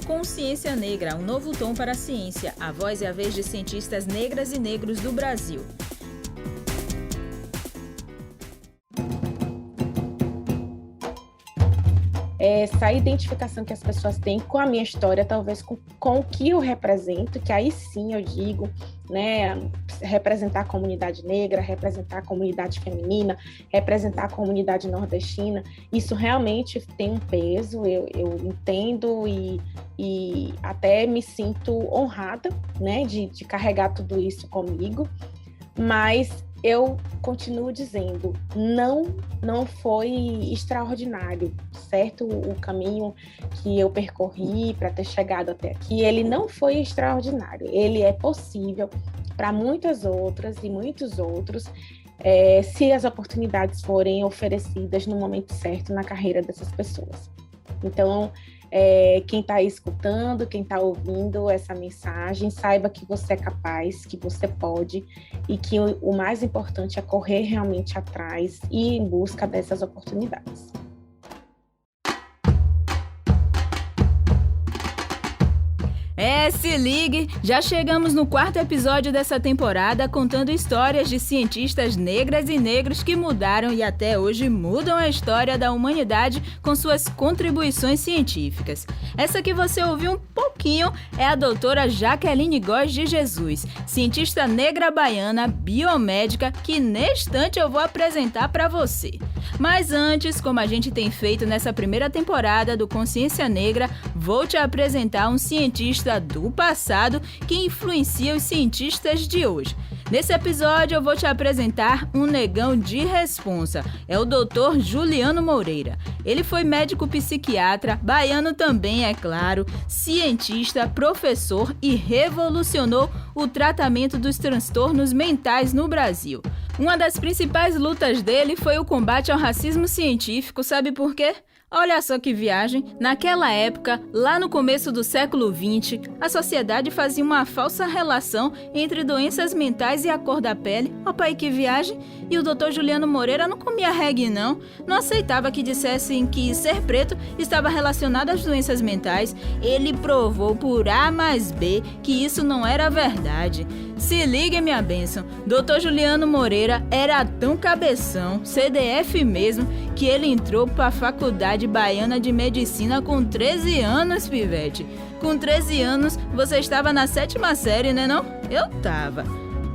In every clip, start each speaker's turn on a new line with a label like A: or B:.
A: Consciência Negra, um novo tom para a ciência. A voz e a vez de cientistas negras e negros do Brasil.
B: Essa identificação que as pessoas têm com a minha história, talvez com o que eu represento, que aí sim eu digo, né, representar a comunidade negra, representar a comunidade feminina, representar a comunidade nordestina, isso realmente tem um peso, eu entendo e até me sinto honrada, né, de carregar tudo isso comigo, mas eu continuo dizendo, não foi extraordinário, certo? O caminho que eu percorri para ter chegado até aqui, ele não foi extraordinário. Ele é possível para muitas outras e muitos outros, se as oportunidades forem oferecidas no momento certo na carreira dessas pessoas. Então, quem está escutando, quem está ouvindo essa mensagem, saiba que você é capaz, que você pode e que o mais importante é correr realmente atrás e em busca dessas oportunidades.
A: Se ligue! Já chegamos no 4º episódio dessa temporada, contando histórias de cientistas negras e negros que mudaram e até hoje mudam a história da humanidade com suas contribuições científicas. Essa que você ouviu um pouquinho é a doutora Jaqueline Góes de Jesus, cientista negra baiana, biomédica, que neste instante eu vou apresentar para você. Mas antes, como a gente tem feito nessa primeira temporada do Consciência Negra, vou te apresentar um cientista do passado que influencia os cientistas de hoje. Nesse episódio eu vou te apresentar um negão de responsa, é o Dr. Juliano Moreira. Ele foi médico psiquiatra, baiano também, é claro, cientista, professor e revolucionou o tratamento dos transtornos mentais no Brasil. Uma das principais lutas dele foi o combate ao racismo científico, sabe por quê? Olha só que viagem, naquela época, lá no começo do século XX, a sociedade fazia uma falsa relação entre doenças mentais e a cor da pele. Opa, aí que viagem! E o Dr. Juliano Moreira não comia reggae não aceitava que dissessem que ser preto estava relacionado às doenças mentais. Ele provou por A mais B que isso não era verdade. Se liga, minha bênção, Dr. Juliano Moreira era tão cabeção, CDF mesmo, que ele entrou para a Faculdade Baiana de Medicina com 13 anos, pivete. Com 13 anos, você estava na 7ª série, né não? Eu tava.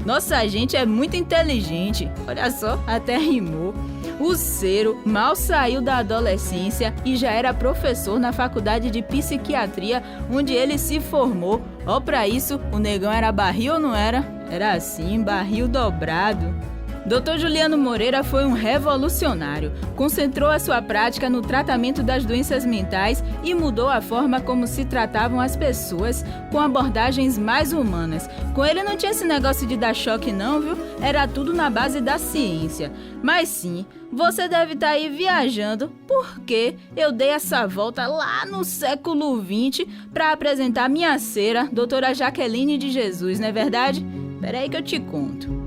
A: Nossa, gente é muito inteligente. Olha só, até rimou. O Cero mal saiu da adolescência e já era professor na Faculdade de Psiquiatria, onde ele se formou. Ó, pra isso, o negão era barril ou não era? Era assim, barril dobrado. Dr. Juliano Moreira foi um revolucionário, concentrou a sua prática no tratamento das doenças mentais e mudou a forma como se tratavam as pessoas com abordagens mais humanas. Com ele não tinha esse negócio de dar choque não, viu? Era tudo na base da ciência. Mas sim, você deve estar aí viajando porque eu dei essa volta lá no século XX para apresentar minha cera, doutora Jaqueline de Jesus, não é verdade? Peraí que eu te conto.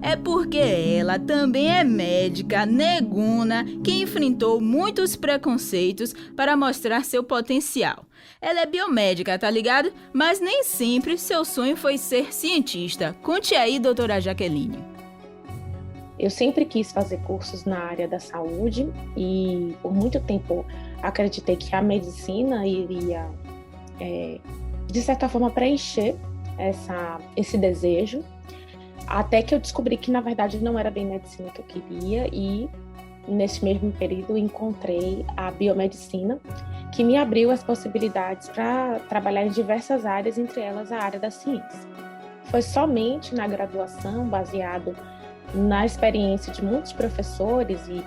A: É porque ela também é médica, negona, que enfrentou muitos preconceitos para mostrar seu potencial. Ela é biomédica, tá ligado? Mas nem sempre seu sonho foi ser cientista. Conte aí, doutora Jaqueline.
B: Eu sempre quis fazer cursos na área da saúde e por muito tempo acreditei que a medicina iria, de certa forma, preencher esse desejo. Até que eu descobri que, na verdade, não era bem medicina que eu queria e, nesse mesmo período, encontrei a biomedicina, que me abriu as possibilidades para trabalhar em diversas áreas, entre elas a área da ciência. Foi somente na graduação, baseado na experiência de muitos professores e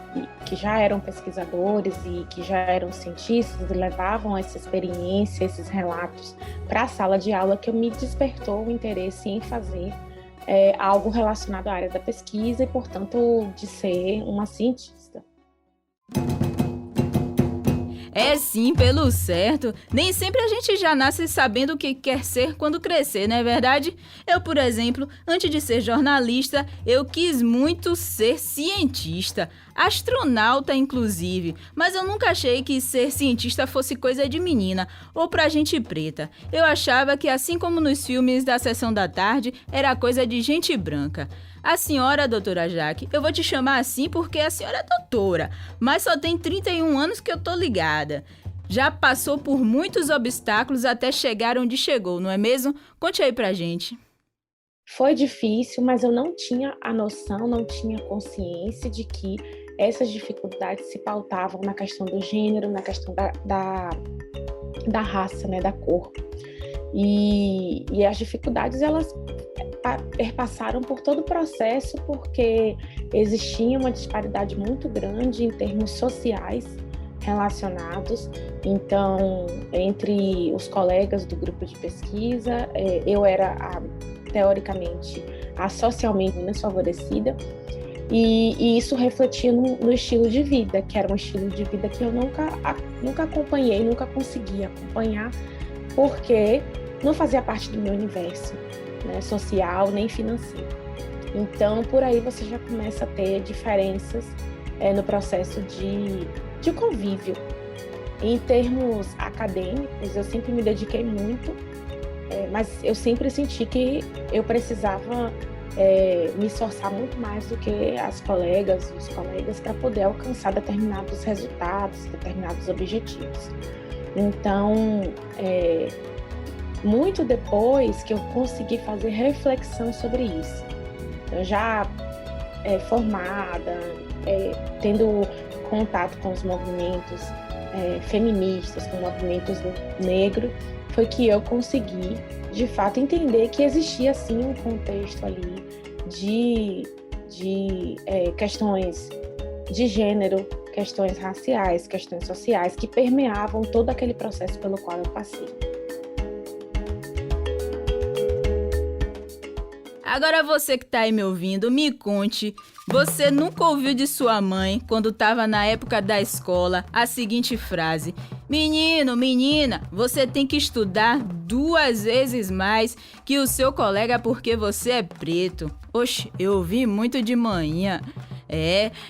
B: que já eram pesquisadores e que já eram cientistas e levavam essa experiência, esses relatos para a sala de aula, que me despertou o interesse em fazer algo relacionado à área da pesquisa e, portanto, de ser uma cientista.
A: É sim, pelo certo. Nem sempre a gente já nasce sabendo o que quer ser quando crescer, não é verdade? Eu, por exemplo, antes de ser jornalista, eu quis muito ser cientista, astronauta inclusive, mas eu nunca achei que ser cientista fosse coisa de menina ou pra gente preta. Eu achava que, assim como nos filmes da Sessão da Tarde, era coisa de gente branca. A senhora, doutora Jaque, eu vou te chamar assim porque a senhora é doutora, mas só tem 31 anos que eu tô ligada. Já passou por muitos obstáculos até chegar onde chegou, não é mesmo? Conte aí pra gente.
B: Foi difícil, mas eu não tinha a noção, não tinha consciência de que essas dificuldades se pautavam na questão do gênero, na questão da raça, né, da cor. E as dificuldades, elas perpassaram por todo o processo, porque existia uma disparidade muito grande em termos sociais relacionados. Então, entre os colegas do grupo de pesquisa, eu era, teoricamente, a socialmente menos favorecida, e isso refletia no estilo de vida, que era um estilo de vida que eu nunca acompanhei, nunca consegui acompanhar, porque não fazia parte do meu universo, né, social nem financeiro. Então, por aí você já começa a ter diferenças no processo de convívio. Em termos acadêmicos, eu sempre me dediquei muito, mas eu sempre senti que eu precisava me esforçar muito mais do que os colegas, para poder alcançar determinados resultados, determinados objetivos. Então, muito depois que eu consegui fazer reflexão sobre isso. Eu já formada, tendo contato com os movimentos feministas, com movimentos negros, foi que eu consegui, de fato, entender que existia, sim, um contexto ali de questões de gênero, questões raciais, questões sociais, que permeavam todo aquele processo pelo qual eu passei.
A: Agora você que tá aí me ouvindo, me conte, você nunca ouviu de sua mãe, quando estava na época da escola, a seguinte frase: menino, menina, você tem que estudar 2 vezes mais que o seu colega porque você é preto. Oxe, eu ouvi muito de manhã.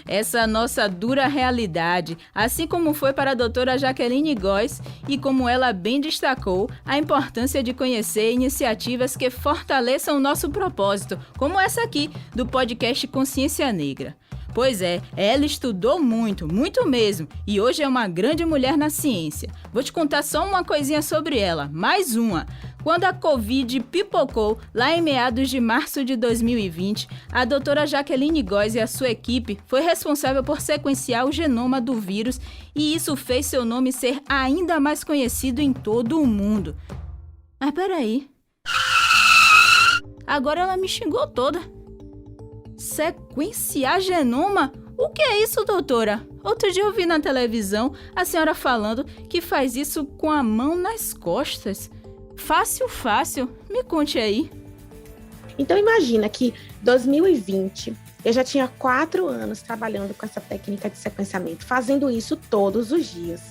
A: Essa nossa dura realidade, assim como foi para a doutora Jaqueline Góes e como ela bem destacou, a importância de conhecer iniciativas que fortaleçam o nosso propósito, como essa aqui, do podcast Consciência Negra. Pois ela estudou muito, muito mesmo, e hoje é uma grande mulher na ciência. Vou te contar só uma coisinha sobre ela, mais uma. Quando a Covid pipocou, lá em meados de março de 2020, a doutora Jaqueline Góes e a sua equipe foi responsável por sequenciar o genoma do vírus, e isso fez seu nome ser ainda mais conhecido em todo o mundo. Mas peraí. Agora ela me xingou toda. Sequenciar genoma? O que é isso, doutora? Outro dia eu vi na televisão a senhora falando que faz isso com a mão nas costas. Fácil, fácil. Me conte aí.
B: Então imagina que 2020 eu já tinha 4 anos trabalhando com essa técnica de sequenciamento, fazendo isso todos os dias.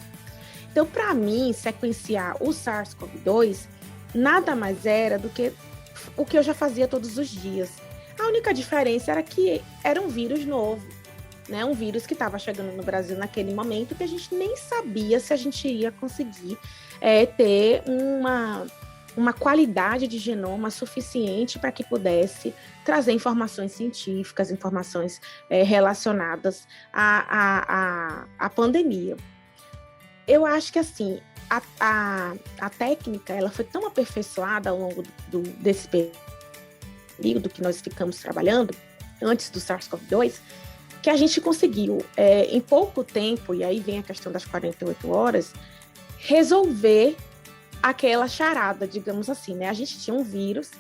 B: Então, para mim, sequenciar o SARS-CoV-2 nada mais era do que o que eu já fazia todos os dias. A única diferença era que era um vírus novo, né? Um vírus que estava chegando no Brasil naquele momento, que a gente nem sabia se a gente ia conseguir ter uma qualidade de genoma suficiente para que pudesse trazer informações científicas, informações relacionadas à pandemia. Eu acho que, assim, a técnica ela foi tão aperfeiçoada ao longo desse período que nós ficamos trabalhando, antes do SARS-CoV-2, que a gente conseguiu, em pouco tempo, e aí vem a questão das 48 horas, resolver aquela charada, digamos assim, né? A gente tinha um vírus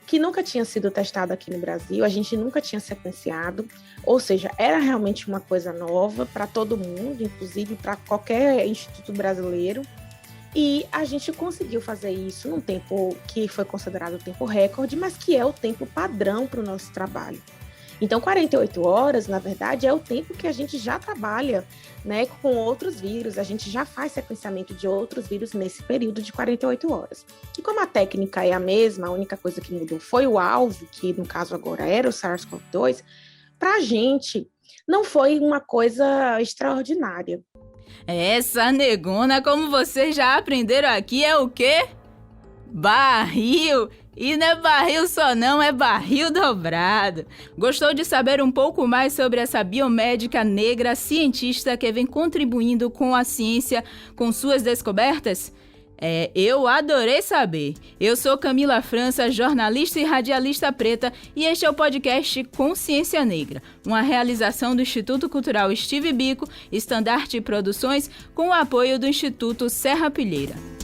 B: que nunca tinha sido testado aqui no Brasil, a gente nunca tinha sequenciado, ou seja, era realmente uma coisa nova para todo mundo, inclusive para qualquer instituto brasileiro, e a gente conseguiu fazer isso num tempo que foi considerado o tempo recorde, mas que é o tempo padrão para o nosso trabalho. Então, 48 horas, na verdade, é o tempo que a gente já trabalha, né, com outros vírus, a gente já faz sequenciamento de outros vírus nesse período de 48 horas. E como a técnica é a mesma, a única coisa que mudou foi o alvo, que no caso agora era o SARS-CoV-2, para a gente não foi uma coisa extraordinária.
A: Essa negona, como vocês já aprenderam aqui, é o quê? Barril! E não é barril só não, é barril dobrado. Gostou de saber um pouco mais sobre essa biomédica negra cientista que vem contribuindo com a ciência com suas descobertas? Eu adorei saber. Eu sou Camila França, jornalista e radialista preta, e este é o podcast Consciência Negra, uma realização do Instituto Cultural Steve Biko, Estandarte Produções, com o apoio do Instituto Serra Pilheira.